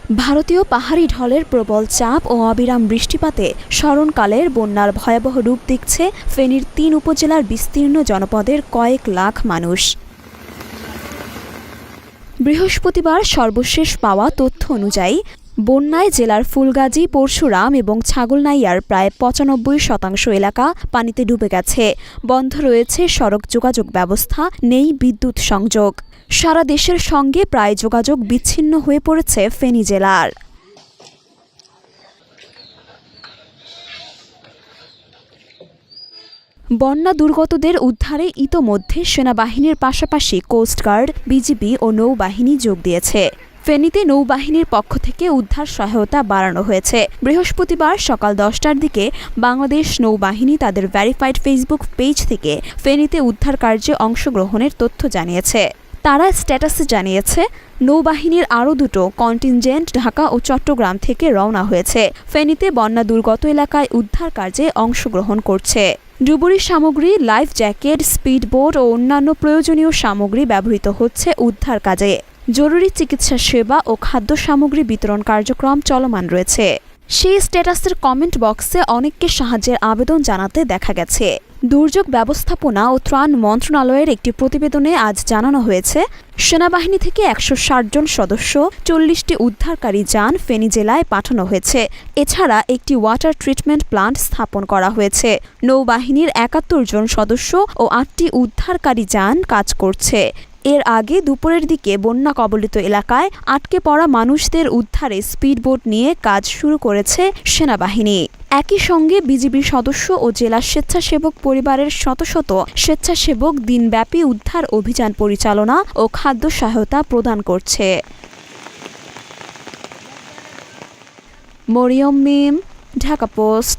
ভারতীয় পাহাড়ি ঢলের প্রবল চাপ ও অবিরাম বৃষ্টিপাতে স্মরণকালের বন্যার ভয়াবহ রূপ দেখছে ফেনীর ৩ উপজেলার বিস্তীর্ণ জনপদের কয়েক লাখ মানুষ। বৃহস্পতিবার সর্বশেষ পাওয়া তথ্য অনুযায়ী বন্যায় জেলার ফুলগাজী, পরশুরাম এবং ছাগলনাইয়ার প্রায় ৯৫% এলাকা পানিতে ডুবে গেছে। বন্ধ রয়েছে সড়ক যোগাযোগ ব্যবস্থা, নেই বিদ্যুৎ সংযোগ। সারা দেশের সঙ্গে প্রায় যোগাযোগ বিচ্ছিন্ন হয়ে পড়েছে ফেনী জেলার। বন্যা দুর্গতদের উদ্ধারে ইতোমধ্যে সেনাবাহিনীর পাশাপাশি কোস্টগার্ড, বিজিবি ও নৌবাহিনী যোগ দিয়েছে। ফেনীতে নৌবাহিনীর পক্ষ থেকে উদ্ধার সহায়তা বাড়ানো হয়েছে। বৃহস্পতিবার সকাল ১০টার দিকে বাংলাদেশ নৌবাহিনী তাদের ভেরিফাইড ফেসবুক পেজ থেকে ফেনীতে উদ্ধার কার্যে অংশগ্রহণের তথ্য জানিয়েছে। তারা স্ট্যাটাসে জানিয়েছে, নৌবাহিনীর আরও দুটো কন্টিনজেন্ট ঢাকা ও চট্টগ্রাম থেকে রওনা হয়েছে। ফেনীতে বন্যা দুর্গত এলাকায় উদ্ধার কার্যে অংশগ্রহণ করছে। ডুবুরি সামগ্রী, লাইফ জ্যাকেট, স্পিডবোট ও অন্যান্য প্রয়োজনীয় সামগ্রী ব্যবহৃত হচ্ছে উদ্ধার কাজে। জরুরি চিকিৎসা সেবা ও খাদ্য সামগ্রী বিতরণ কার্যক্রম চলমান রয়েছে। সেই স্ট্যাটাসের কমেন্ট বক্সে অনেককে সাহায্যের আবেদন জানাতে দেখা গেছে। দুর্যোগ ব্যবস্থাপনা ও ত্রাণ মন্ত্রণালয়ের একটি প্রতিবেদনে আজ জানানো হয়েছে, সেনাবাহিনী থেকে ১৬০ জন সদস্য, ৪০টি উদ্ধারকারী যান ফেনী জেলায় পাঠানো হয়েছে। এছাড়া একটি ওয়াটার ট্রিটমেন্ট প্লান্ট স্থাপন করা হয়েছে। নৌবাহিনীর ৭১ জন সদস্য ও ৮টি উদ্ধারকারী যান কাজ করছে। এর আগে দুপুরের দিকে বন্যা কবলিত এলাকায় আটকে পড়া মানুষদের উদ্ধারে স্পিডবোট নিয়ে কাজ শুরু করেছে সেনাবাহিনী। একই সঙ্গে বিজিবি সদস্য ও জেলা স্বেচ্ছাসেবক পরিবারের শত শত স্বেচ্ছাসেবক দিনব্যাপী উদ্ধার অভিযান পরিচালনা ও খাদ্য সহায়তা প্রদান করছে। মরিয়ম মিম, ঢাকা পোস্ট।